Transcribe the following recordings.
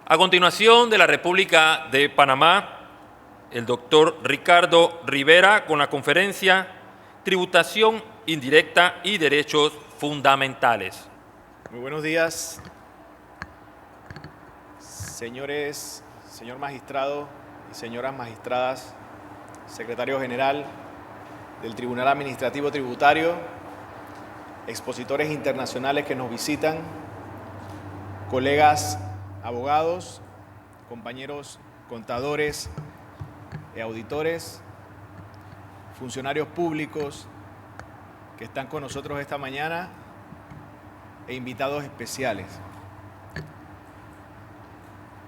A continuación, de la República de Panamá, el doctor Ricardo Rivera con la conferencia Tributación Indirecta y Derechos Fundamentales. Muy buenos días, señor magistrado y señoras magistradas, secretario general del Tribunal Administrativo Tributario, expositores internacionales que nos visitan, colegas abogados, compañeros contadores y auditores, funcionarios públicos que están con nosotros esta mañana e invitados especiales.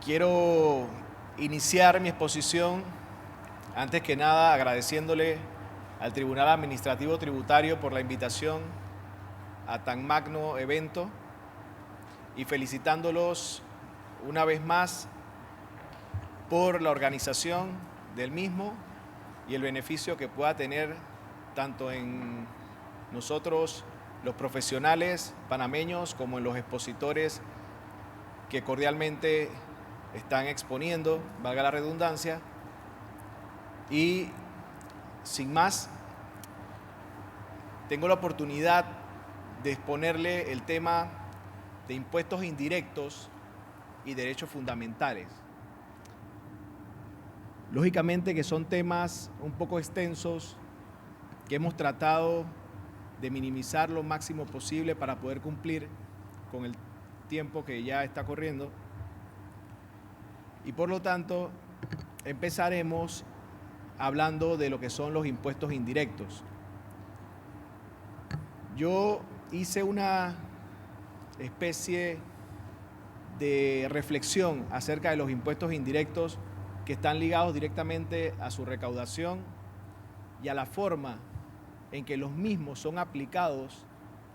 Quiero iniciar mi exposición, antes que nada, agradeciéndole al Tribunal Administrativo Tributario por la invitación a tan magno evento y felicitándolos una vez más por la organización del mismo y el beneficio que pueda tener tanto en nosotros, los profesionales panameños, como en los expositores que cordialmente están exponiendo, valga la redundancia. Y sin más, tengo la oportunidad de exponerle el tema de impuestos indirectos y derechos fundamentales. Lógicamente que son temas un poco extensos que hemos tratado de minimizar lo máximo posible para poder cumplir con el tiempo que ya está corriendo. Y por lo tanto, empezaremos hablando de lo que son los impuestos indirectos. Yo hice una especie de reflexión acerca de los impuestos indirectos que están ligados directamente a su recaudación y a la forma en que los mismos son aplicados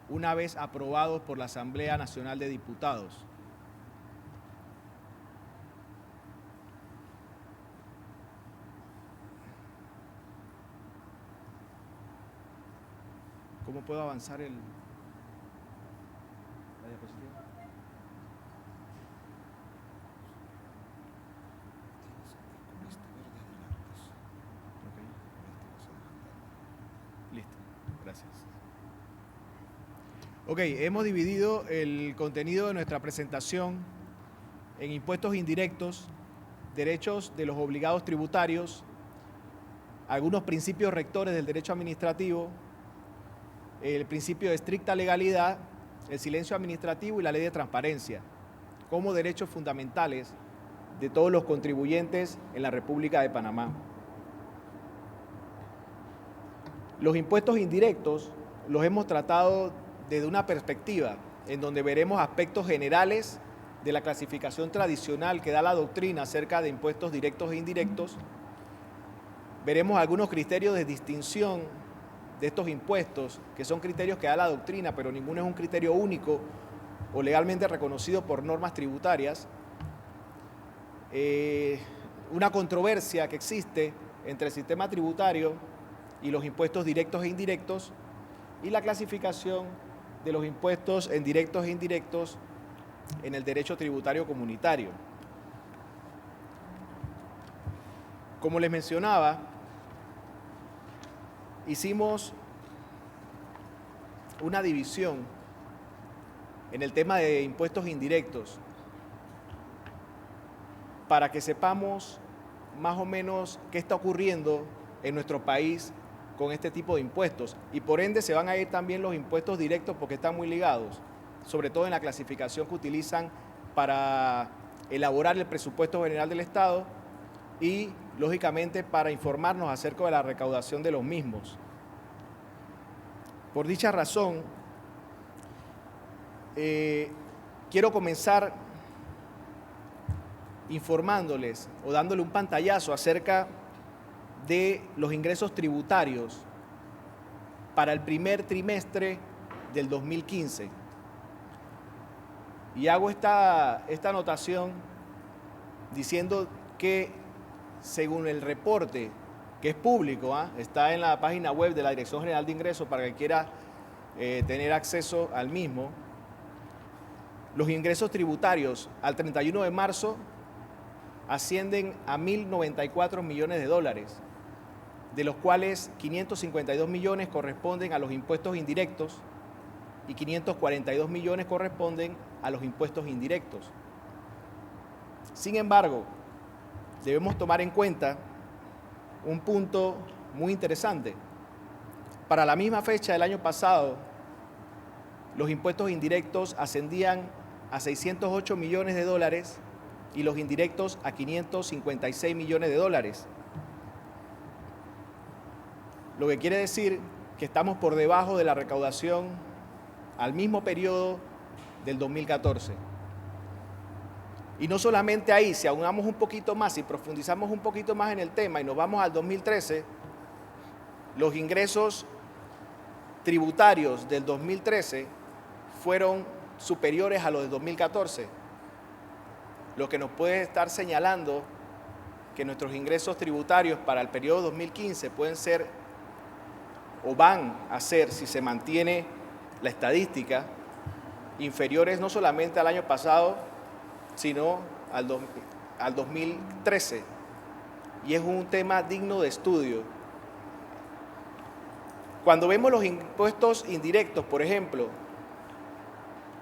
una vez aprobados por la Asamblea Nacional de Diputados. ¿Cómo puedo avanzar la diapositiva? Listo, gracias. Ok, hemos dividido el contenido de nuestra presentación en impuestos indirectos, derechos de los obligados tributarios, algunos principios rectores del derecho administrativo, el principio de estricta legalidad, el silencio administrativo y la ley de transparencia, como derechos fundamentales de todos los contribuyentes en la República de Panamá. Los impuestos indirectos los hemos tratado desde una perspectiva en donde veremos aspectos generales de la clasificación tradicional que da la doctrina acerca de impuestos directos e indirectos. Veremos algunos criterios de distinción de estos impuestos, que son criterios que da la doctrina, pero ninguno es un criterio único o legalmente reconocido por normas tributarias. Una controversia que existe entre el sistema tributario y los impuestos directos e indirectos, y la clasificación de los impuestos en directos e indirectos en el derecho tributario comunitario. Como les mencionaba, hicimos una división en el tema de impuestos indirectos para que sepamos más o menos qué está ocurriendo en nuestro país con este tipo de impuestos, y por ende se van a ir también los impuestos directos porque están muy ligados, sobre todo en la clasificación que utilizan para elaborar el presupuesto general del Estado y, lógicamente, para informarnos acerca de la recaudación de los mismos. Por dicha razón, quiero comenzar informándoles o dándole un pantallazo acerca de los ingresos tributarios para el primer trimestre del 2015. Y hago esta anotación diciendo que, según el reporte, que es público, está en la página web de la Dirección General de Ingresos para que quiera tener acceso al mismo, los ingresos tributarios al 31 de marzo ascienden a 1.094 millones de dólares, de los cuales 552 millones corresponden a los impuestos indirectos y 542 millones corresponden a los impuestos indirectos. Sin embargo, debemos tomar en cuenta un punto muy interesante. Para la misma fecha del año pasado, los impuestos indirectos ascendían a 608 millones de dólares y los indirectos a 556 millones de dólares. Lo que quiere decir que estamos por debajo de la recaudación al mismo periodo del 2014. Y no solamente ahí, si aunamos un poquito más, si profundizamos un poquito más en el tema y nos vamos al 2013, los ingresos tributarios del 2013 fueron superiores a los del 2014, lo que nos puede estar señalando que nuestros ingresos tributarios para el periodo 2015 pueden ser o van a ser, si se mantiene la estadística, inferiores no solamente al año pasado, sino al 2013. Y es un tema digno de estudio. Cuando vemos los impuestos indirectos, por ejemplo,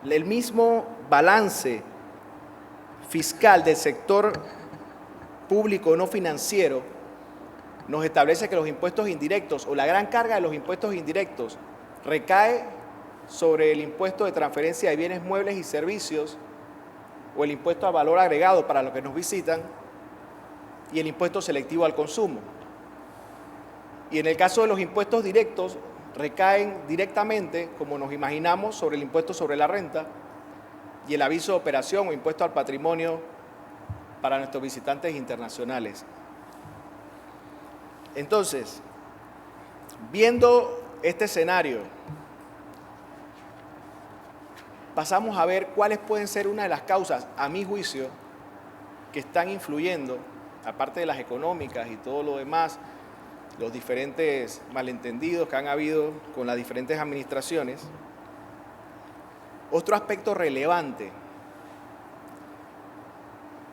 el mismo balance fiscal del sector público no financiero nos establece que los impuestos indirectos o la gran carga de los impuestos indirectos recae sobre el impuesto de transferencia de bienes muebles y servicios o el impuesto a valor agregado para los que nos visitan y el impuesto selectivo al consumo. Y en el caso de los impuestos directos, recaen directamente, como nos imaginamos, sobre el impuesto sobre la renta y el aviso de operación o impuesto al patrimonio para nuestros visitantes internacionales. Entonces, viendo este escenario, pasamos a ver cuáles pueden ser una de las causas, a mi juicio, que están influyendo, aparte de las económicas y todo lo demás, los diferentes malentendidos que han habido con las diferentes administraciones. Otro aspecto relevante.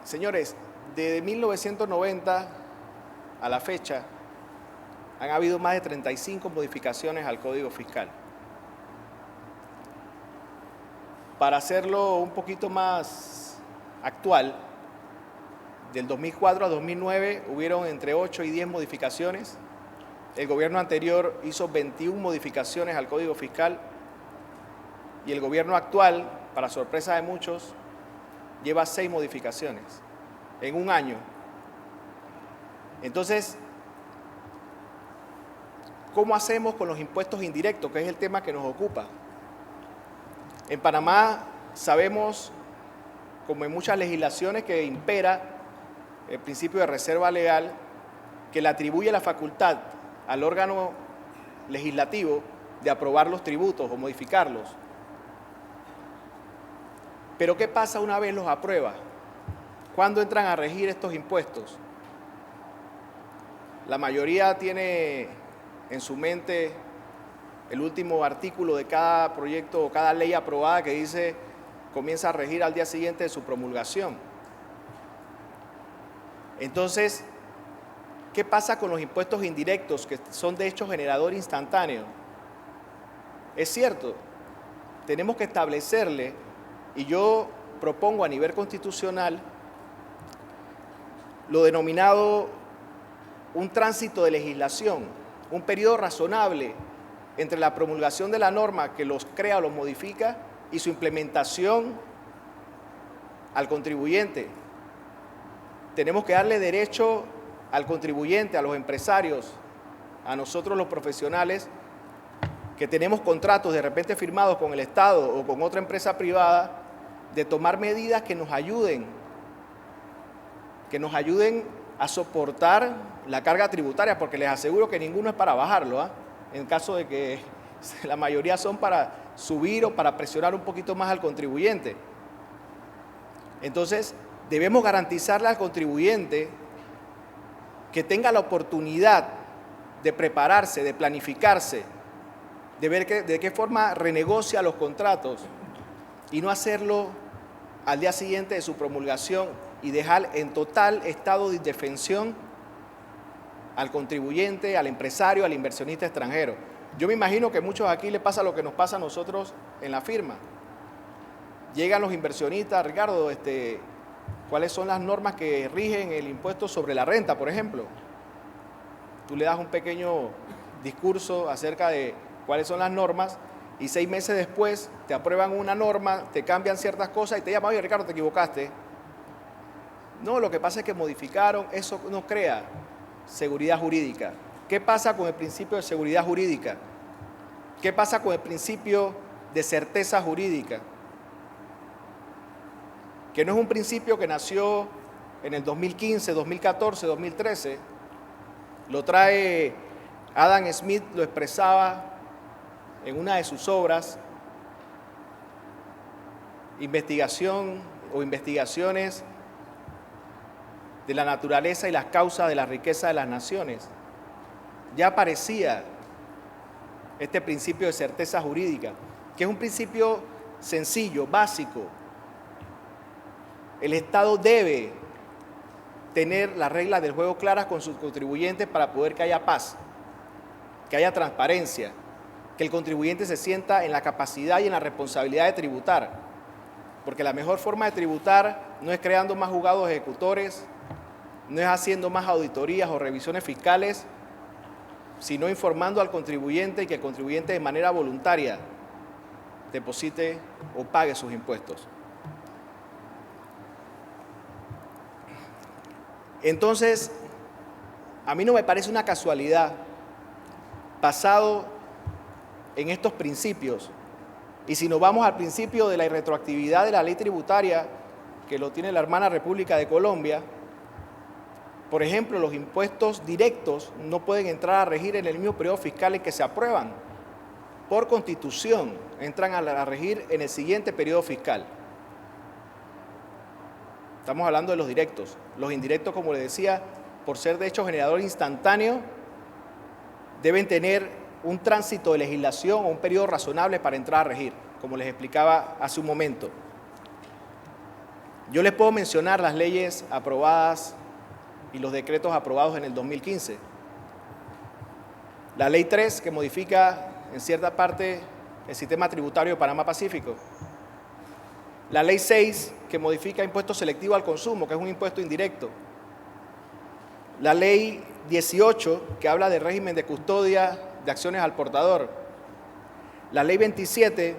Señores, desde 1990 a la fecha han habido más de 35 modificaciones al Código Fiscal. Para hacerlo un poquito más actual, del 2004 a 2009 hubieron entre 8 y 10 modificaciones. El gobierno anterior hizo 21 modificaciones al Código Fiscal y el gobierno actual, para sorpresa de muchos, lleva 6 modificaciones en un año. Entonces, ¿cómo hacemos con los impuestos indirectos, que es el tema que nos ocupa? En Panamá sabemos, como en muchas legislaciones, que impera el principio de reserva legal, que le atribuye la facultad al órgano legislativo de aprobar los tributos o modificarlos. Pero ¿qué pasa una vez los aprueba? ¿Cuándo entran a regir estos impuestos? La mayoría tiene en su mente el último artículo de cada proyecto o cada ley aprobada que dice comienza a regir al día siguiente de su promulgación. Entonces, ¿qué pasa con los impuestos indirectos que son de hecho generador instantáneo? Es cierto, tenemos que establecerle, y yo propongo a nivel constitucional, lo denominado un tránsito de legislación, un periodo razonable entre la promulgación de la norma que los crea o los modifica y su implementación al contribuyente. Tenemos que darle derecho al contribuyente, a los empresarios, a nosotros los profesionales, que tenemos contratos de repente firmados con el Estado o con otra empresa privada, de tomar medidas que nos ayuden a soportar la carga tributaria, porque les aseguro que ninguno es para bajarlo, ¿eh? En caso de que la mayoría son para subir o para presionar un poquito más al contribuyente. Entonces, debemos garantizarle al contribuyente que tenga la oportunidad de prepararse, de planificarse, de ver de qué forma renegocia los contratos y no hacerlo al día siguiente de su promulgación y dejar en total estado de indefensión al contribuyente, al empresario, al inversionista extranjero. Yo me imagino que a muchos aquí les pasa lo que nos pasa a nosotros en la firma. Llegan los inversionistas, Ricardo, ¿cuáles son las normas que rigen el impuesto sobre la renta, por ejemplo? Tú le das un pequeño discurso acerca de cuáles son las normas y 6 meses después te aprueban una norma, te cambian ciertas cosas y te llaman, oye, Ricardo, te equivocaste. No, lo que pasa es que modificaron, eso no crea seguridad jurídica. ¿Qué pasa con el principio de seguridad jurídica? ¿Qué pasa con el principio de certeza jurídica? Que no es un principio que nació en el 2015, 2014, 2013. Lo trae Adam Smith, lo expresaba en una de sus obras, Investigación o Investigaciones de la naturaleza y las causas de la riqueza de las naciones. Ya aparecía este principio de certeza jurídica, que es un principio sencillo, básico. El Estado debe tener las reglas del juego claras con sus contribuyentes para poder que haya paz, que haya transparencia, que el contribuyente se sienta en la capacidad y en la responsabilidad de tributar. Porque la mejor forma de tributar no es creando más juzgados ejecutores, no es haciendo más auditorías o revisiones fiscales, sino informando al contribuyente y que el contribuyente de manera voluntaria deposite o pague sus impuestos. Entonces, a mí no me parece una casualidad, basado en estos principios, y si nos vamos al principio de la irretroactividad de la ley tributaria, que lo tiene la hermana República de Colombia, por ejemplo, los impuestos directos no pueden entrar a regir en el mismo periodo fiscal en que se aprueban. Por Constitución, entran a regir en el siguiente periodo fiscal. Estamos hablando de los directos. Los indirectos, como les decía, por ser de hecho generador instantáneo, deben tener un tránsito de legislación o un periodo razonable para entrar a regir, como les explicaba hace un momento. Yo les puedo mencionar las leyes aprobadas y los decretos aprobados en el 2015. La Ley 3, que modifica en cierta parte el sistema tributario de Panamá Pacífico. La Ley 6, que modifica impuesto selectivo al consumo, que es un impuesto indirecto. La Ley 18, que habla del régimen de custodia de acciones al portador. La Ley 27,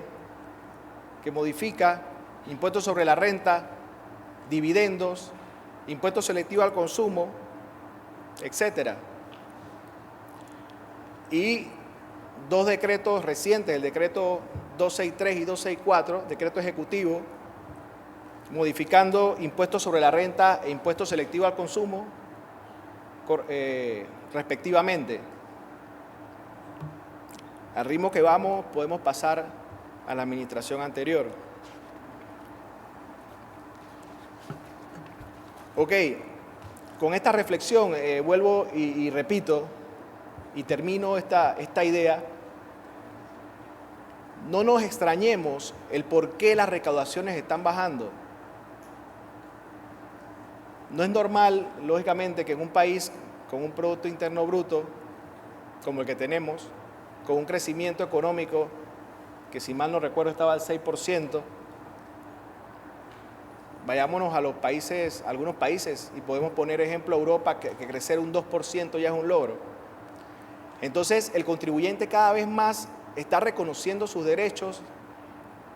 que modifica impuestos sobre la renta, dividendos, impuesto selectivo al consumo, etcétera. Y 2 decretos recientes, el decreto 263 y 264, decreto ejecutivo, modificando impuestos sobre la renta e impuesto selectivo al consumo, respectivamente. Al ritmo que vamos, podemos pasar a la administración anterior. Ok, con esta reflexión vuelvo y repito y termino esta idea. No nos extrañemos el por qué las recaudaciones están bajando. No es normal, lógicamente, que en un país con un Producto Interno Bruto como el que tenemos, con un crecimiento económico que, si mal no recuerdo, estaba al 6%, vayámonos a los países, algunos países, y podemos poner ejemplo Europa, que crecer un 2% ya es un logro. Entonces, el contribuyente cada vez más está reconociendo sus derechos,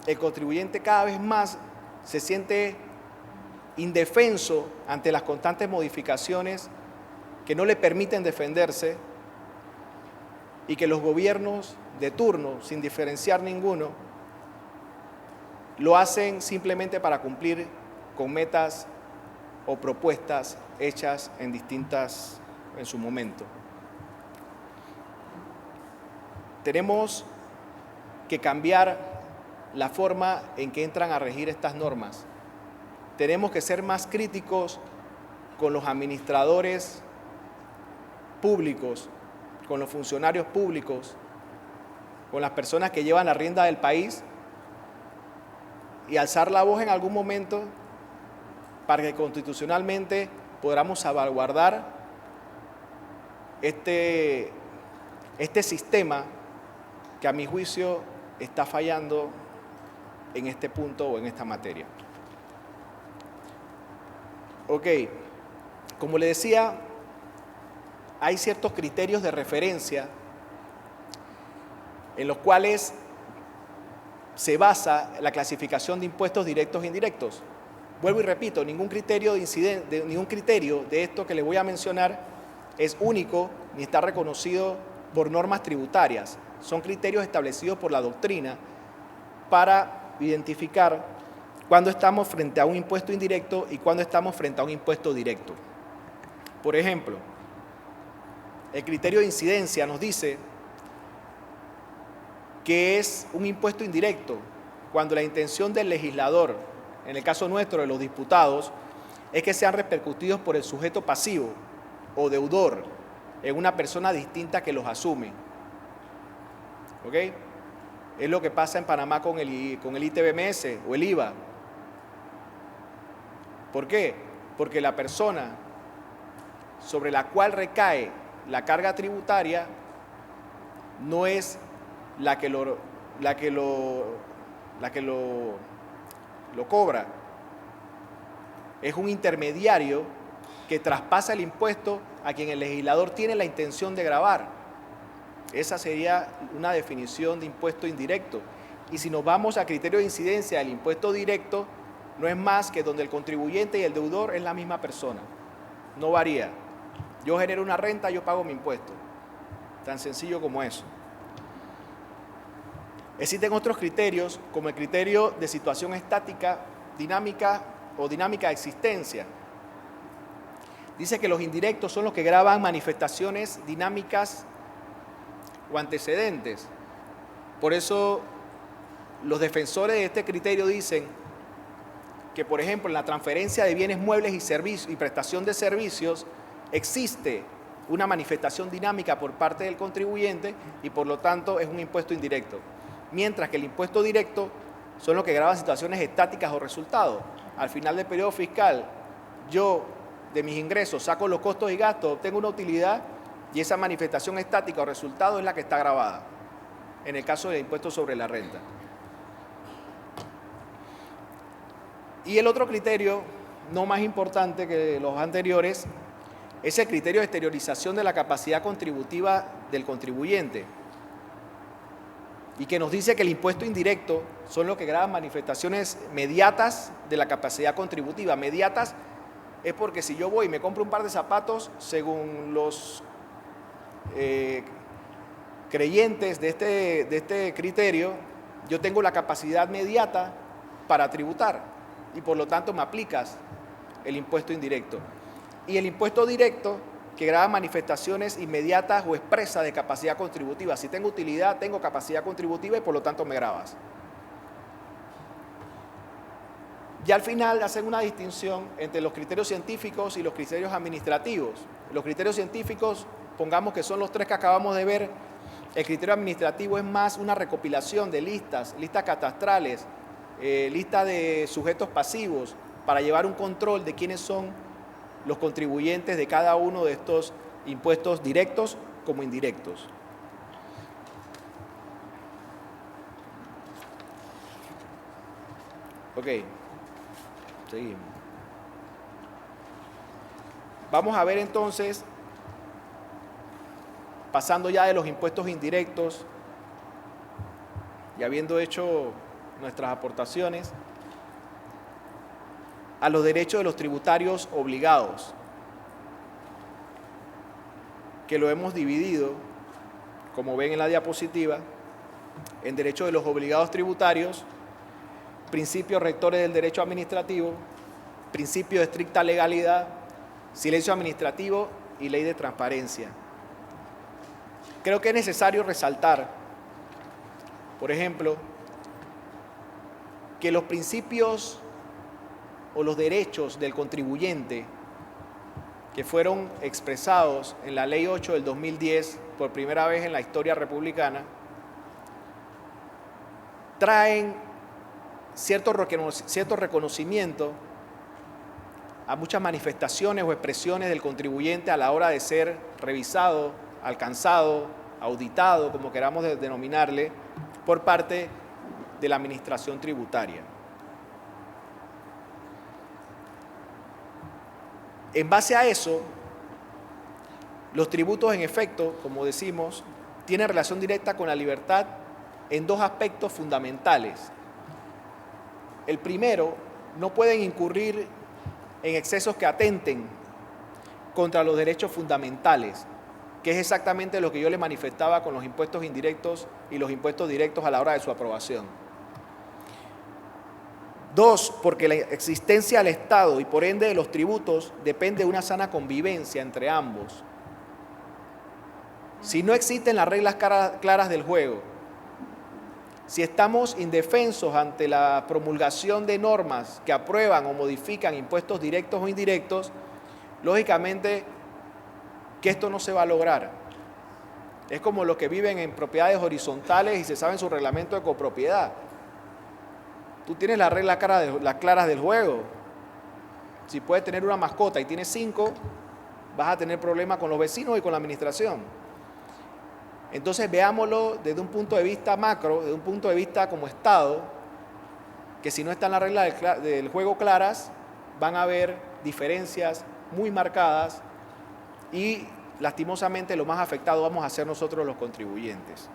el contribuyente cada vez más se siente indefenso ante las constantes modificaciones que no le permiten defenderse y que los gobiernos de turno, sin diferenciar ninguno, lo hacen simplemente para cumplir con metas o propuestas hechas en su momento. Tenemos que cambiar la forma en que entran a regir estas normas. Tenemos que ser más críticos con los administradores públicos, con los funcionarios públicos, con las personas que llevan la rienda del país, y alzar la voz en algún momento para que constitucionalmente podamos salvaguardar este sistema que a mi juicio está fallando en este punto o en esta materia. Ok, como le decía, hay ciertos criterios de referencia en los cuales se basa la clasificación de impuestos directos e indirectos. Vuelvo y repito, ningún criterio de esto que les voy a mencionar es único ni está reconocido por normas tributarias. Son criterios establecidos por la doctrina para identificar cuándo estamos frente a un impuesto indirecto y cuándo estamos frente a un impuesto directo. Por ejemplo, el criterio de incidencia nos dice que es un impuesto indirecto cuando la intención del legislador, en el caso nuestro de los diputados, es que sean repercutidos por el sujeto pasivo o deudor en una persona distinta que los asume. ¿Ok? Es lo que pasa en Panamá con el ITBMS o el IVA. ¿Por qué? Porque la persona sobre la cual recae la carga tributaria no es la que lo cobra. Es un intermediario que traspasa el impuesto a quien el legislador tiene la intención de gravar. Esa sería una definición de impuesto indirecto. Y si nos vamos a criterio de incidencia del impuesto directo, no es más que donde el contribuyente y el deudor es la misma persona. No varía. Yo genero una renta, yo pago mi impuesto. Tan sencillo como eso. Existen otros criterios, como el criterio de situación estática, dinámica o dinámica de existencia. Dice que los indirectos son los que graban manifestaciones dinámicas o antecedentes. Por eso los defensores de este criterio dicen que, por ejemplo, en la transferencia de bienes muebles y servicios y prestación de servicios existe una manifestación dinámica por parte del contribuyente y por lo tanto es un impuesto indirecto. Mientras que el impuesto directo son los que graban situaciones estáticas o resultados. Al final del periodo fiscal, yo de mis ingresos saco los costos y gastos, obtengo una utilidad y esa manifestación estática o resultado es la que está grabada, en el caso del impuesto sobre la renta. Y el otro criterio, no más importante que los anteriores, es el criterio de exteriorización de la capacidad contributiva del contribuyente, y que nos dice que el impuesto indirecto son los que graban manifestaciones mediatas de la capacidad contributiva. Mediatas es porque si yo voy y me compro un par de zapatos, según los creyentes de este criterio, yo tengo la capacidad mediata para tributar y por lo tanto me aplicas el impuesto indirecto. Y el impuesto directo, que graba manifestaciones inmediatas o expresas de capacidad contributiva. Si tengo utilidad, tengo capacidad contributiva y por lo tanto me gravas. Y al final hacen una distinción entre los criterios científicos y los criterios administrativos. Los criterios científicos, pongamos que son los tres que acabamos de ver. El criterio administrativo es más una recopilación de listas catastrales, lista de sujetos pasivos, para llevar un control de quiénes son los contribuyentes de cada uno de estos impuestos directos como indirectos. Ok, seguimos. Vamos a ver entonces, pasando ya de los impuestos indirectos y habiendo hecho nuestras aportaciones, a los derechos de los tributarios obligados, que lo hemos dividido, como ven en la diapositiva, en derechos de los obligados tributarios, principios rectores del derecho administrativo, principio de estricta legalidad, silencio administrativo y ley de transparencia. Creo que es necesario resaltar, por ejemplo, que los principios o los derechos del contribuyente que fueron expresados en la Ley 8 del 2010 por primera vez en la historia republicana, traen cierto reconocimiento a muchas manifestaciones o expresiones del contribuyente a la hora de ser revisado, alcanzado, auditado, como queramos denominarle, por parte de la administración tributaria. En base a eso, los tributos en efecto, como decimos, tienen relación directa con la libertad en dos aspectos fundamentales. El primero, no pueden incurrir en excesos que atenten contra los derechos fundamentales, que es exactamente lo que yo le manifestaba con los impuestos indirectos y los impuestos directos a la hora de su aprobación. Dos, porque la existencia del Estado y por ende de los tributos depende de una sana convivencia entre ambos. Si no existen las reglas claras del juego, si estamos indefensos ante la promulgación de normas que aprueban o modifican impuestos directos o indirectos, lógicamente que esto no se va a lograr. Es como los que viven en propiedades horizontales y se saben su reglamento de copropiedad. Tú tienes las reglas claras del juego. Si puedes tener una mascota y tienes 5, vas a tener problemas con los vecinos y con la administración. Entonces veámoslo desde un punto de vista macro, desde un punto de vista como Estado, que si no están las reglas del juego claras, van a haber diferencias muy marcadas y lastimosamente lo más afectado vamos a ser nosotros los contribuyentes.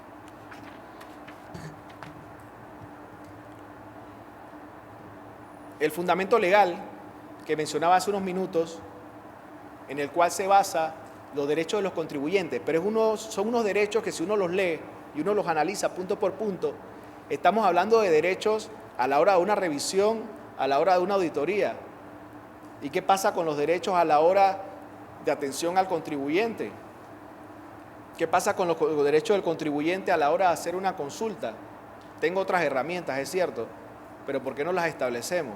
El fundamento legal que mencionaba hace unos minutos, en el cual se basa los derechos de los contribuyentes, pero son unos derechos que si uno los lee y uno los analiza punto por punto, estamos hablando de derechos a la hora de una revisión, a la hora de una auditoría. ¿Y qué pasa con los derechos a la hora de atención al contribuyente? ¿Qué pasa con los derechos del contribuyente a la hora de hacer una consulta? Tengo otras herramientas, es cierto, pero ¿por qué no las establecemos?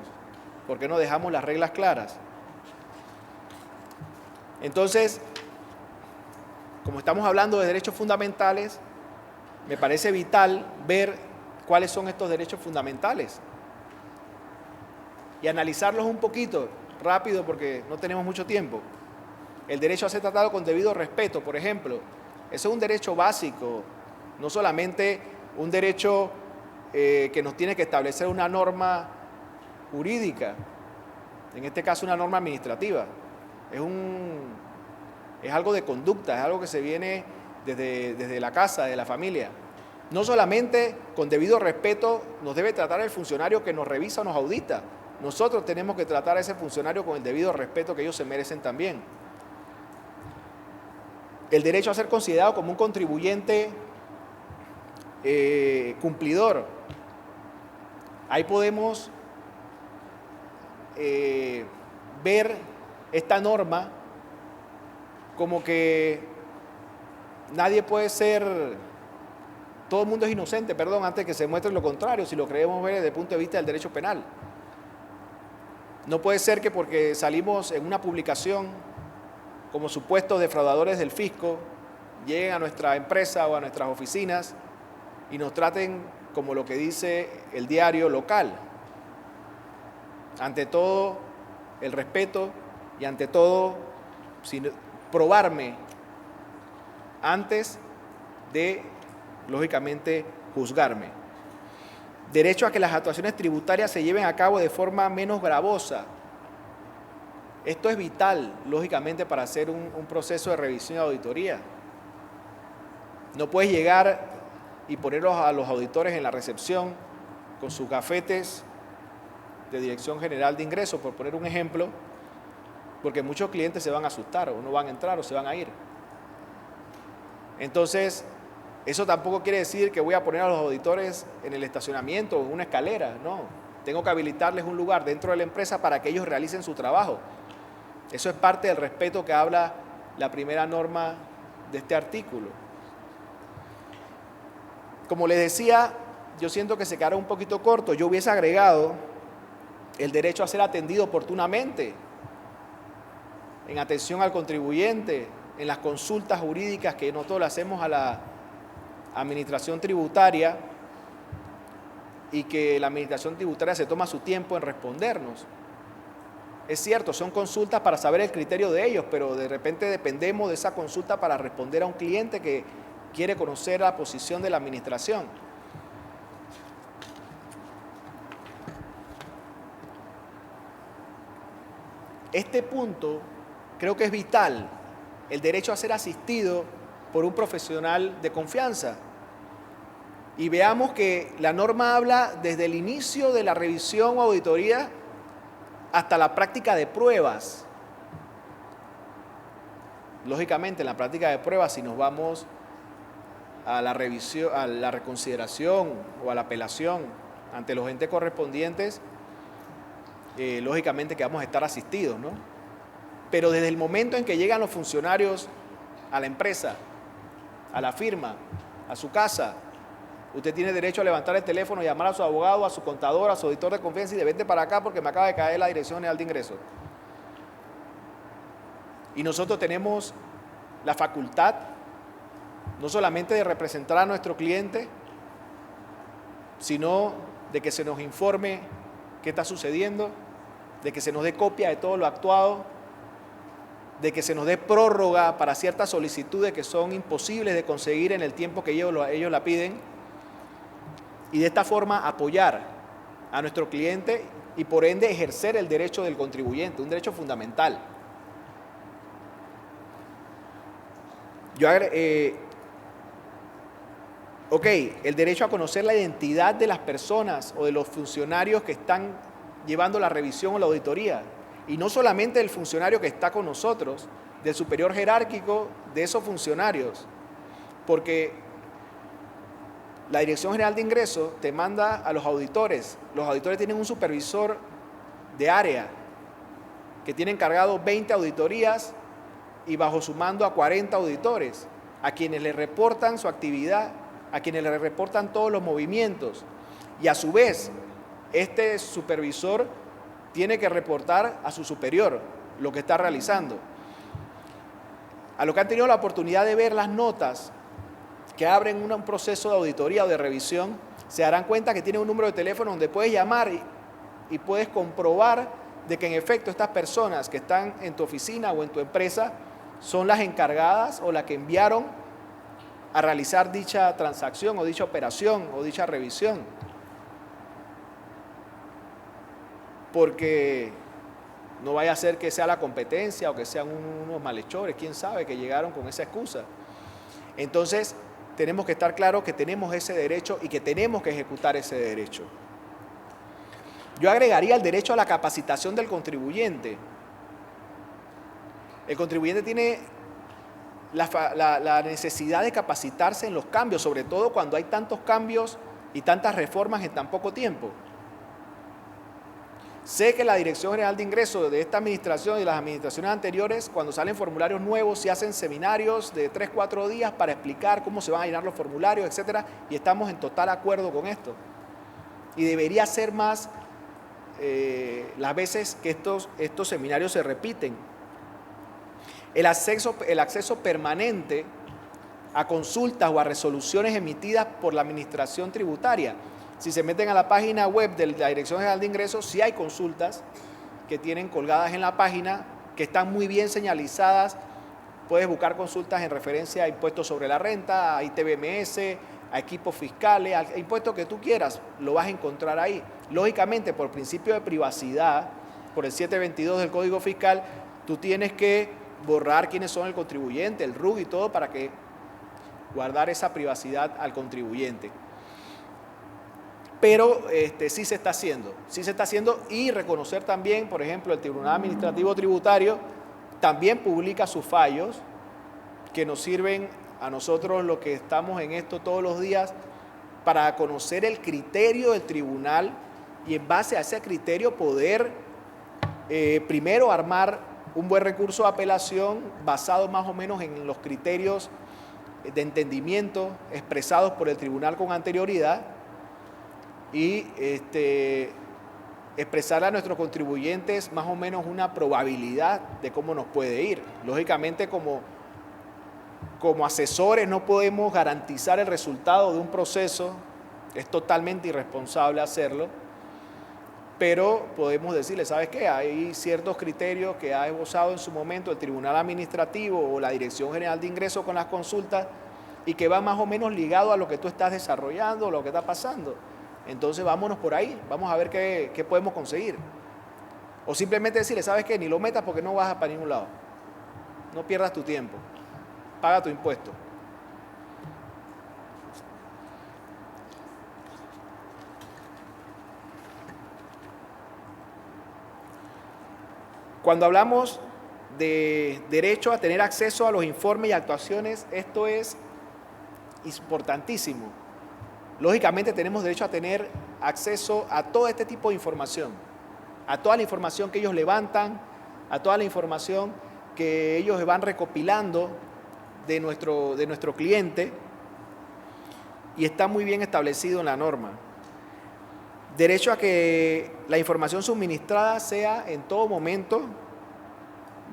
¿Por qué no dejamos las reglas claras? Entonces, como estamos hablando de derechos fundamentales, me parece vital ver cuáles son estos derechos fundamentales y analizarlos un poquito, rápido porque no tenemos mucho tiempo. El derecho a ser tratado con debido respeto, por ejemplo, eso es un derecho básico, no solamente un derecho que nos tiene que establecer una norma jurídica, en este caso una norma administrativa, es algo de conducta, es algo que se viene desde la casa, de la familia. No solamente con debido respeto nos debe tratar el funcionario que nos revisa o nos audita, nosotros tenemos que tratar a ese funcionario con el debido respeto que ellos se merecen también. El derecho a ser considerado como un contribuyente cumplidor. Ahí podemos ver esta norma como que nadie puede ser, todo el mundo es inocente, antes que se muestre lo contrario, si lo creemos ver desde el punto de vista del derecho penal. No puede ser que porque salimos en una publicación como supuestos defraudadores del fisco, lleguen a nuestra empresa o a nuestras oficinas y nos traten como lo que dice el diario local. Ante todo, el respeto y ante todo, probarme antes de, lógicamente, juzgarme. Derecho a que las actuaciones tributarias se lleven a cabo de forma menos gravosa. Esto es vital, lógicamente, para hacer un proceso de revisión y auditoría. No puedes llegar y ponerlos a los auditores en la recepción con sus gafetes de Dirección General de Ingresos, por poner un ejemplo, porque muchos clientes se van a asustar, o no van a entrar, o se van a ir. Entonces, eso tampoco quiere decir que voy a poner a los auditores en el estacionamiento o en una escalera, no. Tengo que habilitarles un lugar dentro de la empresa para que ellos realicen su trabajo. Eso es parte del respeto que habla la primera norma de este artículo. Como les decía, yo siento que se quedará un poquito corto. Yo hubiese agregado el derecho a ser atendido oportunamente, en atención al contribuyente, en las consultas jurídicas que nosotros le hacemos a la administración tributaria, y que la administración tributaria se toma su tiempo en respondernos. Es cierto, son consultas para saber el criterio de ellos, pero de repente dependemos de esa consulta para responder a un cliente que quiere conocer la posición de la administración. Este punto creo que es vital, el derecho a ser asistido por un profesional de confianza. Y veamos que la norma habla desde el inicio de la revisión o auditoría hasta la práctica de pruebas. Lógicamente, en la práctica de pruebas, si nos vamos a la revisión, a la reconsideración o a la apelación ante los entes correspondientes, lógicamente que vamos a estar asistidos, ¿no? Pero desde el momento en que llegan los funcionarios a la empresa, a la firma, a su casa, usted tiene derecho a levantar el teléfono, llamar a su abogado, a su contador, a su auditor de confianza y de vente para acá porque me acaba de caer la Dirección General de Ingresos. Y nosotros tenemos la facultad no solamente de representar a nuestro cliente, sino de que se nos informe qué está sucediendo, de que se nos dé copia de todo lo actuado, de que se nos dé prórroga para ciertas solicitudes que son imposibles de conseguir en el tiempo que ellos la piden, y de esta forma apoyar a nuestro cliente y por ende ejercer el derecho del contribuyente, un derecho fundamental. El derecho a conocer la identidad de las personas o de los funcionarios que están llevando la revisión o la auditoría. Y no solamente el funcionario que está con nosotros, del superior jerárquico de esos funcionarios. Porque la Dirección General de Ingresos te manda a los auditores. Los auditores tienen un supervisor de área que tiene encargado 20 auditorías y bajo su mando a 40 auditores, a quienes le reportan su actividad, a quienes le reportan todos los movimientos. Y a su vez, este supervisor tiene que reportar a su superior lo que está realizando. A los que han tenido la oportunidad de ver las notas que abren un proceso de auditoría o de revisión, se darán cuenta que tiene un número de teléfono donde puedes llamar y puedes comprobar de que en efecto estas personas que están en tu oficina o en tu empresa son las encargadas o las que enviaron a realizar dicha transacción o dicha operación o dicha revisión. Porque no vaya a ser que sea la competencia o que sean unos malhechores, quién sabe, que llegaron con esa excusa. Entonces, tenemos que estar claros que tenemos ese derecho y que tenemos que ejecutar ese derecho. Yo agregaría el derecho a la capacitación del contribuyente. El contribuyente tiene la necesidad de capacitarse en los cambios, sobre todo cuando hay tantos cambios y tantas reformas en tan poco tiempo. Sé que la Dirección General de Ingresos de esta administración y de las administraciones anteriores, cuando salen formularios nuevos, se hacen seminarios de 3-4 días para explicar cómo se van a llenar los formularios, etcétera, y estamos en total acuerdo con esto. Y debería ser más las veces que estos seminarios se repiten. El acceso permanente a consultas o a resoluciones emitidas por la Administración Tributaria. Si se meten a la página web de la Dirección General de Ingresos, sí hay consultas que tienen colgadas en la página, que están muy bien señalizadas. Puedes buscar consultas en referencia a impuestos sobre la renta, a ITBMS, a equipos fiscales, al impuesto que tú quieras, lo vas a encontrar ahí. Lógicamente, por principio de privacidad, por el 722 del Código Fiscal, tú tienes que borrar quiénes son el contribuyente, el RUC y todo, para que guardar esa privacidad al contribuyente. Pero sí se está haciendo y reconocer también, por ejemplo, el Tribunal Administrativo Tributario también publica sus fallos que nos sirven a nosotros los que estamos en esto todos los días para conocer el criterio del tribunal y en base a ese criterio poder primero armar un buen recurso de apelación basado más o menos en los criterios de entendimiento expresados por el tribunal con anterioridad y expresar a nuestros contribuyentes más o menos una probabilidad de cómo nos puede ir. Lógicamente, como asesores no podemos garantizar el resultado de un proceso Es totalmente irresponsable hacerlo, pero podemos decirle, ¿sabes qué? Hay ciertos criterios que ha esbozado en su momento el Tribunal Administrativo o la Dirección General de Ingresos con las consultas y que va más o menos ligado a lo que tú estás desarrollando, lo que está pasando. Entonces vámonos por ahí, vamos a ver qué podemos conseguir. O simplemente decirle, ¿sabes qué? Ni lo metas porque no vas para ningún lado. No pierdas tu tiempo, paga tu impuesto. Cuando hablamos de derecho a tener acceso a los informes y actuaciones, esto es importantísimo. Lógicamente tenemos derecho a tener acceso a todo este tipo de información, a toda la información que ellos levantan, a toda la información que ellos van recopilando de nuestro cliente, y está muy bien establecido en la norma. Derecho a que la información suministrada sea en todo momento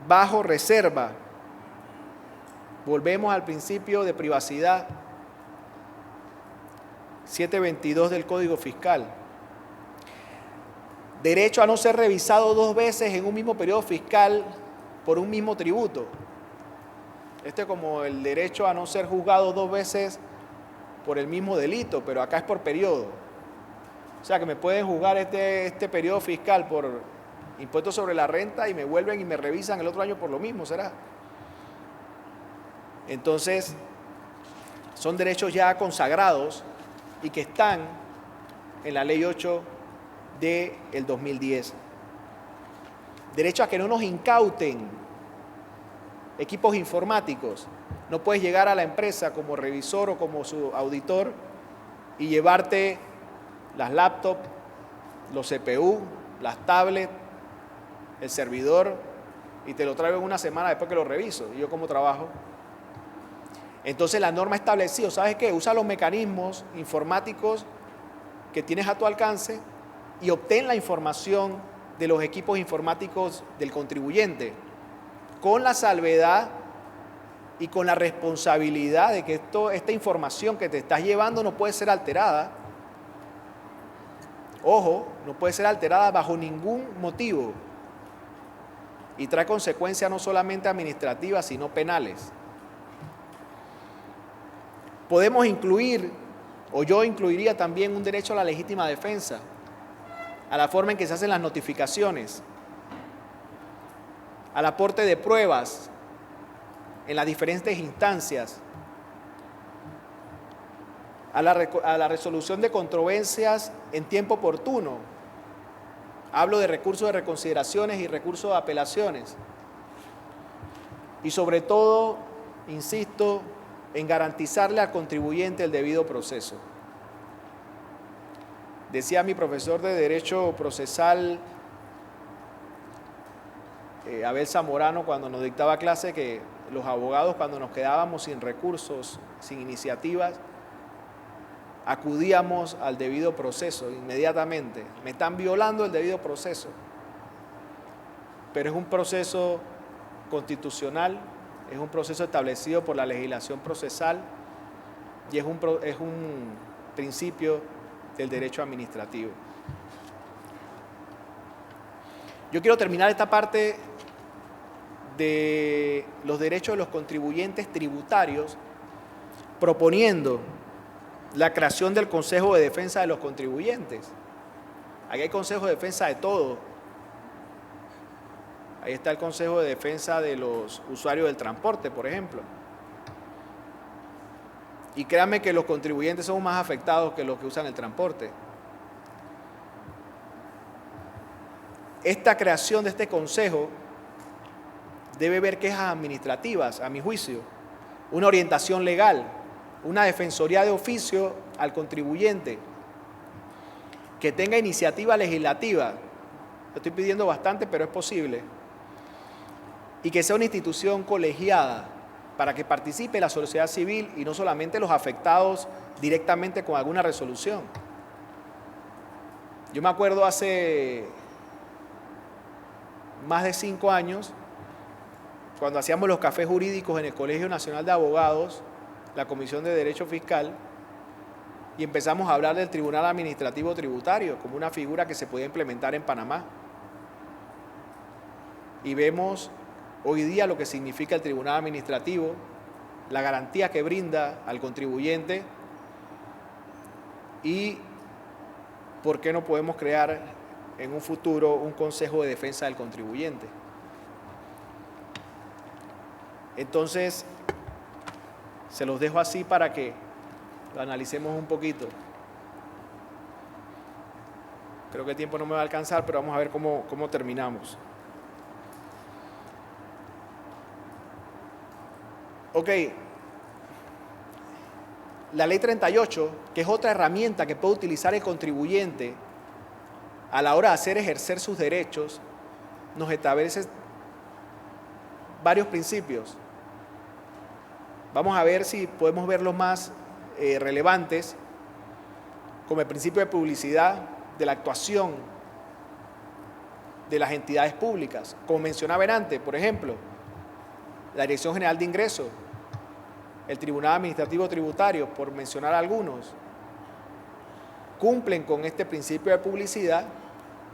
bajo reserva. Volvemos al principio de privacidad, 722 del Código Fiscal. Derecho a no ser revisado 2 veces en un mismo periodo fiscal por un mismo tributo. Este es como el derecho a no ser juzgado 2 veces por el mismo delito, pero acá es por periodo. O sea que me pueden juzgar este periodo fiscal por impuestos sobre la renta y me vuelven y me revisan el otro año por lo mismo, ¿será? Entonces, son derechos ya consagrados y que están en la Ley 8 del 2010. Derecho a que no nos incauten equipos informáticos. No puedes llegar a la empresa como revisor o como su auditor y llevarte las laptops, los CPU, las tablets, el servidor, y te lo traigo en una semana después que lo reviso. ¿Y yo cómo trabajo? Entonces la norma ha establecido, ¿sabes qué? Usa los mecanismos informáticos que tienes a tu alcance y obtén la información de los equipos informáticos del contribuyente, con la salvedad y con la responsabilidad de que esta información que te estás llevando no puede ser alterada. Ojo, no puede ser alterada bajo ningún motivo y trae consecuencias no solamente administrativas, sino penales. Podemos incluir, o yo incluiría también, un derecho a la legítima defensa, a la forma en que se hacen las notificaciones, al aporte de pruebas en las diferentes instancias, a la resolución de controversias en tiempo oportuno. Hablo de recursos de reconsideraciones y recursos de apelaciones. Y sobre todo, insisto, en garantizarle al contribuyente el debido proceso. Decía mi profesor de Derecho Procesal, Abel Zamorano, cuando nos dictaba clase, que los abogados, cuando nos quedábamos sin recursos, sin iniciativas, acudíamos al debido proceso inmediatamente. Me están violando el debido proceso. Pero es un proceso constitucional, es un proceso establecido por la legislación procesal y es un principio del derecho administrativo. Yo quiero terminar esta parte de los derechos de los contribuyentes tributarios proponiendo la creación del Consejo de Defensa de los Contribuyentes. Aquí hay Consejo de Defensa de todo. Ahí está el Consejo de Defensa de los usuarios del transporte, por ejemplo. Y créanme que los contribuyentes son más afectados que los que usan el transporte. Esta creación de este consejo debe ver quejas administrativas, a mi juicio, una orientación legal, una defensoría de oficio al contribuyente, que tenga iniciativa legislativa. Lo estoy pidiendo bastante, pero es posible. Y que sea una institución colegiada para que participe la sociedad civil y no solamente los afectados directamente con alguna resolución. Yo me acuerdo hace más de 5 años, cuando hacíamos los cafés jurídicos en el Colegio Nacional de Abogados, la Comisión de Derecho Fiscal, y empezamos a hablar del Tribunal Administrativo Tributario como una figura que se podía implementar en Panamá. Y vemos hoy día lo que significa el Tribunal Administrativo, la garantía que brinda al contribuyente y por qué no podemos crear en un futuro un Consejo de Defensa del Contribuyente. Entonces, se los dejo así para que lo analicemos un poquito. Creo que el tiempo no me va a alcanzar, pero vamos a ver cómo terminamos. Ok, la Ley 38, que es otra herramienta que puede utilizar el contribuyente a la hora de hacer ejercer sus derechos, nos establece varios principios. Vamos a ver si podemos ver los más relevantes, como el principio de publicidad de la actuación de las entidades públicas. Como mencionaba antes, por ejemplo, la Dirección General de Ingresos, el Tribunal Administrativo Tributario, por mencionar algunos, cumplen con este principio de publicidad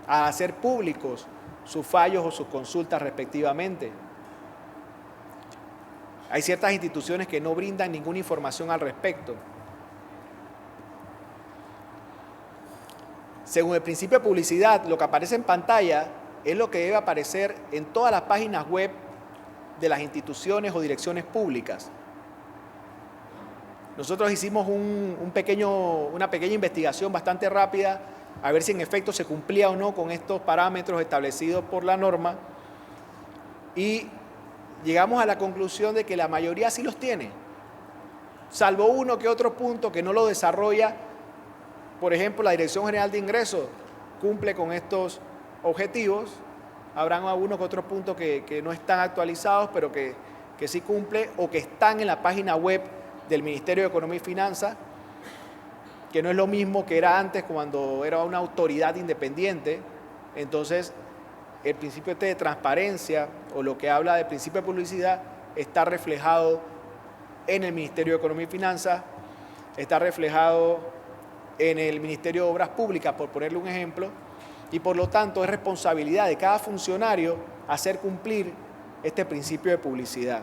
al hacer públicos sus fallos o sus consultas respectivamente. Hay ciertas instituciones que no brindan ninguna información al respecto. Según el principio de publicidad, lo que aparece en pantalla es lo que debe aparecer en todas las páginas web de las instituciones o direcciones públicas. Nosotros hicimos una pequeña investigación bastante rápida a ver si en efecto se cumplía o no con estos parámetros establecidos por la norma y llegamos a la conclusión de que la mayoría sí los tiene, salvo uno que otro punto que no lo desarrolla. Por ejemplo, la Dirección General de Ingresos cumple con estos objetivos. Habrán algunos que otros puntos que no están actualizados, pero que sí cumple o que están en la página web del Ministerio de Economía y Finanzas, que no es lo mismo que era antes cuando era una autoridad independiente. Entonces, el principio de transparencia o lo que habla del principio de publicidad está reflejado en el Ministerio de Economía y Finanzas, está reflejado en el Ministerio de Obras Públicas, por ponerle un ejemplo, y por lo tanto es responsabilidad de cada funcionario hacer cumplir este principio de publicidad.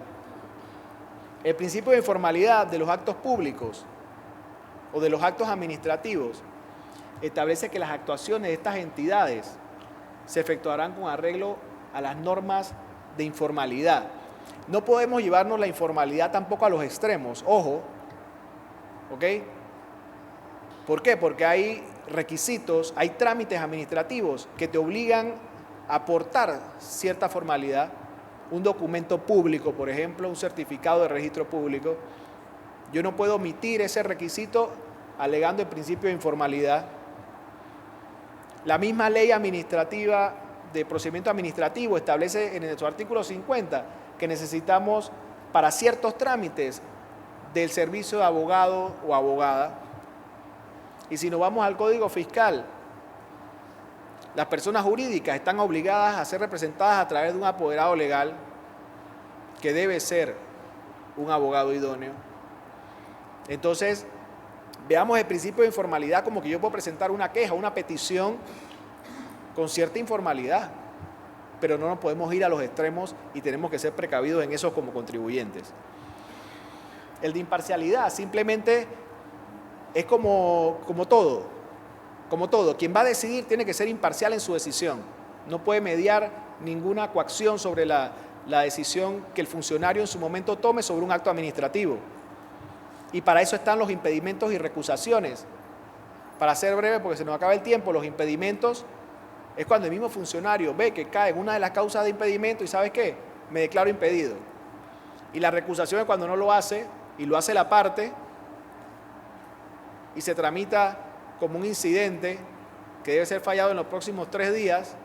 El principio de informalidad de los actos públicos o de los actos administrativos establece que las actuaciones de estas entidades se efectuarán con arreglo a las normas de informalidad. No podemos llevarnos la informalidad tampoco a los extremos, ojo, ¿ok? ¿Por qué? Porque hay requisitos, hay trámites administrativos que te obligan a aportar cierta formalidad. Un documento público, por ejemplo, un certificado de registro público. Yo no puedo omitir ese requisito alegando el principio de informalidad. La misma ley administrativa de procedimiento administrativo establece en su artículo 50 que necesitamos para ciertos trámites del servicio de abogado o abogada. Y si nos vamos al Código Fiscal, las personas jurídicas están obligadas a ser representadas a través de un apoderado legal, que debe ser un abogado idóneo. Entonces, veamos el principio de informalidad como que yo puedo presentar una queja, una petición con cierta informalidad, pero no nos podemos ir a los extremos y tenemos que ser precavidos en eso como contribuyentes. El de imparcialidad simplemente es como todo. Como todo, quien va a decidir tiene que ser imparcial en su decisión. No puede mediar ninguna coacción sobre la decisión que el funcionario en su momento tome sobre un acto administrativo. Y para eso están los impedimentos y recusaciones. Para ser breve, porque se nos acaba el tiempo, los impedimentos es cuando el mismo funcionario ve que cae en una de las causas de impedimento y ¿sabes qué? Me declaro impedido. Y la recusación es cuando no lo hace y lo hace la parte y se tramita como un incidente que debe ser fallado en los próximos 3 días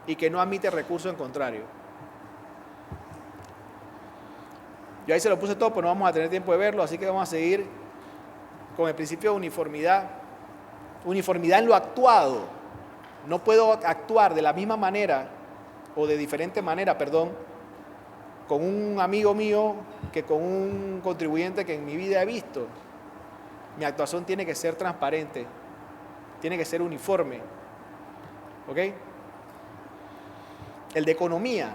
y que no admite recurso en contrario. Yo ahí se lo puse todo, pero no vamos a tener tiempo de verlo, así que vamos a seguir con el principio de uniformidad. Uniformidad en lo actuado. No puedo actuar de la misma manera o de diferente manera, con un amigo mío que con un contribuyente que en mi vida he visto. Mi actuación tiene que ser transparente, tiene que ser uniforme. ¿Ok? El de economía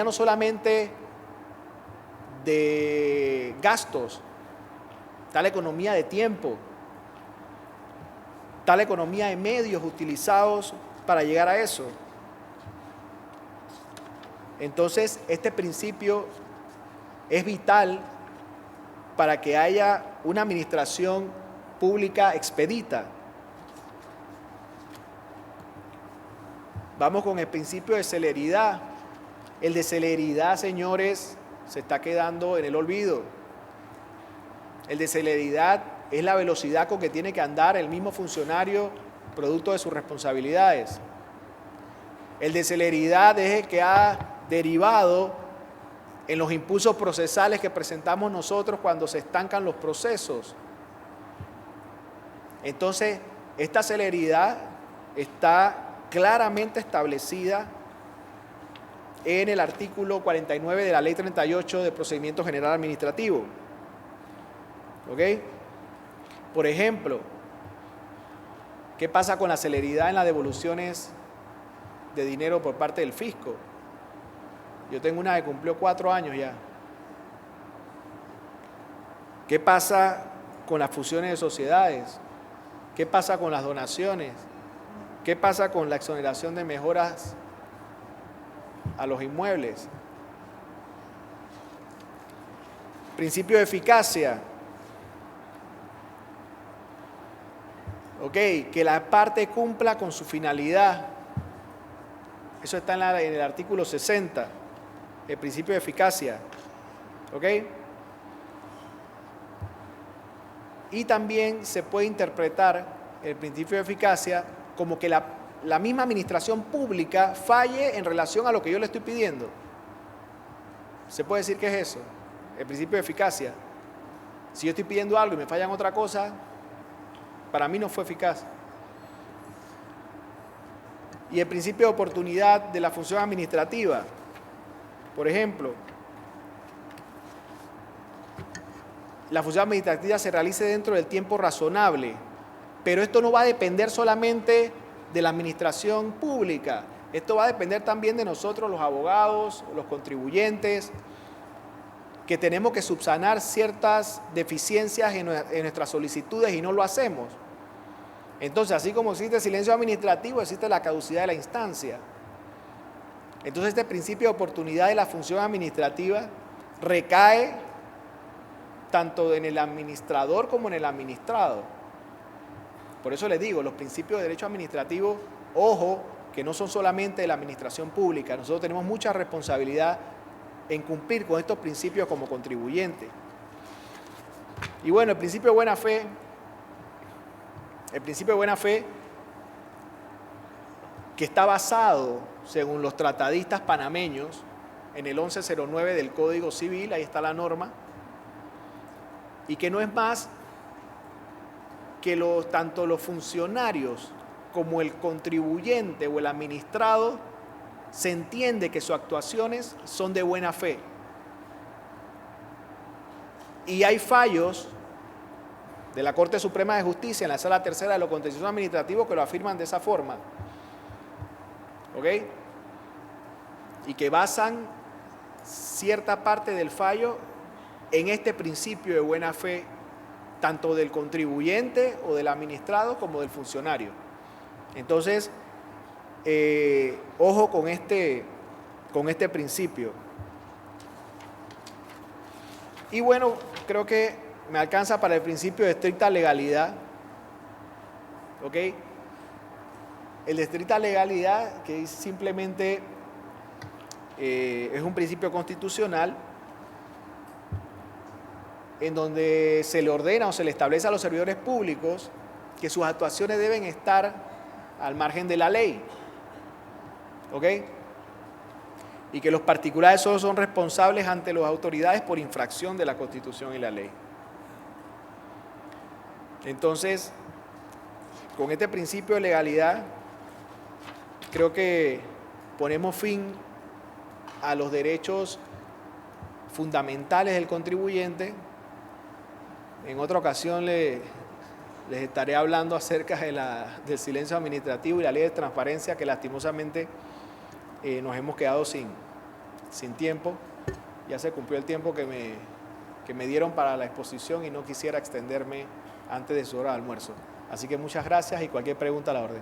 no solamente de gastos, está la economía de tiempo, está la economía de medios utilizados para llegar a eso. Entonces, este principio es vital para que haya una administración pública expedita. Vamos con el principio de celeridad. El de celeridad, señores, se está quedando en el olvido. El de celeridad es la velocidad con que tiene que andar el mismo funcionario producto de sus responsabilidades. El de celeridad es el que ha derivado en los impulsos procesales que presentamos nosotros cuando se estancan los procesos. Entonces, esta celeridad está claramente establecida en el artículo 49 de la Ley 38 de Procedimiento General Administrativo. ¿Ok? Por ejemplo, ¿qué pasa con la celeridad en las devoluciones de dinero por parte del fisco? Yo tengo una que cumplió 4 años ya. ¿Qué pasa con las fusiones de sociedades? ¿Qué pasa con las donaciones? ¿Qué pasa con la exoneración de mejoras a los inmuebles? Principio de eficacia. Ok, que la parte cumpla con su finalidad. Eso está en el artículo 60, el principio de eficacia. Ok. Y también se puede interpretar el principio de eficacia como que la misma administración pública falle en relación a lo que yo le estoy pidiendo. ¿Se puede decir qué es eso? El principio de eficacia. Si yo estoy pidiendo algo y me falla en otra cosa, para mí no fue eficaz. Y el principio de oportunidad de la función administrativa. Por ejemplo, la función administrativa se realice dentro del tiempo razonable, pero esto no va a depender solamente de la administración pública, esto va a depender también de nosotros, los abogados, los contribuyentes, que tenemos que subsanar ciertas deficiencias en nuestras solicitudes y no lo hacemos. Entonces, así como existe silencio administrativo, existe la caducidad de la instancia. Entonces, este principio de oportunidad de la función administrativa recae tanto en el administrador como en el administrado. Por eso les digo, los principios de derecho administrativo, ojo, que no son solamente de la administración pública. Nosotros tenemos mucha responsabilidad en cumplir con estos principios como contribuyentes. Y bueno, el principio de buena fe, que está basado, según los tratadistas panameños, en el 1109 del Código Civil, ahí está la norma, y que no es más que tanto los funcionarios como el contribuyente o el administrado se entiende que sus actuaciones son de buena fe. Y hay fallos de la Corte Suprema de Justicia en la Sala Tercera de lo Contencioso Administrativo que lo afirman de esa forma. ¿Ok? Y que basan cierta parte del fallo en este principio de buena fe, tanto del contribuyente o del administrado como del funcionario. Entonces, ojo con este principio. Y bueno, creo que me alcanza para el principio de estricta legalidad. ¿Ok? El de estricta legalidad, que es simplemente es un principio constitucional en donde se le ordena o se le establece a los servidores públicos que sus actuaciones deben estar al margen de la ley. ¿Ok? Y que los particulares solo son responsables ante las autoridades por infracción de la Constitución y la ley. Entonces, con este principio de legalidad, creo que ponemos fin a los derechos fundamentales del contribuyente En otra ocasión les estaré hablando acerca del silencio administrativo y la ley de transparencia, que lastimosamente nos hemos quedado sin tiempo. Ya se cumplió el tiempo que me dieron para la exposición y no quisiera extenderme antes de su hora de almuerzo. Así que muchas gracias y cualquier pregunta a la orden.